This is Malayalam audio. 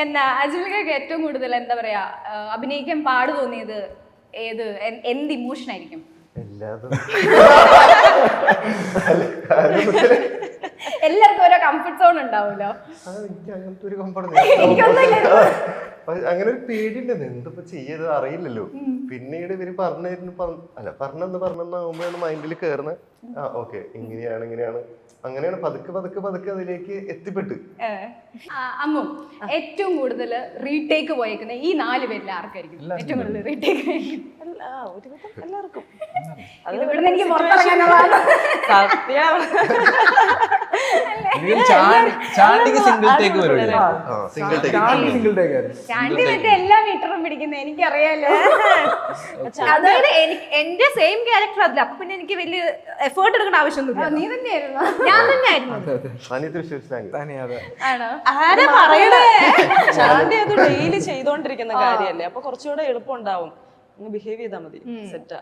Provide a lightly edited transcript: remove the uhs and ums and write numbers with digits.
എന്നാ അജ്മലിക്കൊക്കെ ഏറ്റവും കൂടുതൽ എന്താ പറയാ അഭിനയിക്കാൻ പാട് തോന്നിയത് ഏത് എന്ത് ഇമോഷൻ ആയിരിക്കും? എല്ലാതും എല്ലാവർക്കും ഓരോ കംഫർട്ട് സോൺ ഉണ്ടാവുമല്ലോ. എനിക്ക് അങ്ങനത്തെ ഒരു കംഫർട്ട് അങ്ങനെ ഒരു പേടിയുണ്ടെന്ന് എന്തപ്പോ ചെയ്യത് അറിയില്ലല്ലോ. പിന്നീട് ഇവര് പറഞ്ഞെന്നാകുമ്പോഴാണ് മൈൻഡിൽ കയറുന്നത്. ആ ഓക്കെ, ഇങ്ങനെയാണ് അങ്ങനെയാണ് പതുക്കെ അതിലേക്ക് എത്തിപ്പെട്ട്. അമ്മു, ഏറ്റവും കൂടുതൽ റീടേക്ക് പോയേക്കുന്ന ഈ 4 പേരിൽ ആർക്കായിരിക്കും ഏറ്റവും കൂടുതൽ റീടേക്ക്? എല്ലാവർക്കും എനിക്ക് പുറത്തിറങ്ങാനുള്ളതാണ്. ചാണ്ടി മറ്റേ എല്ലാ മീറ്ററും പിടിക്കുന്ന എനിക്കറിയാലോ. അതായത് എന്റെ സെയിം ക്യാരക്ടർ അതില്ല, അപ്പൊ പിന്നെ എനിക്ക് വലിയ എഫേർട്ട് എടുക്കേണ്ട ആവശ്യമൊന്നുമില്ല. നീ തന്നെയായിരുന്നു. ഞാൻ തന്നെയായിരുന്നു. ആരാ പറയണേ? ചാണ്ടി അത് ഡെയിലി ചെയ്തോണ്ടിരിക്കുന്ന കാര്യല്ലേ, അപ്പൊ കുറച്ചുകൂടെ എളുപ്പം ഉണ്ടാവും. ബിഹേവ് ചെയ്താൽ മതി. സെറ്റാ.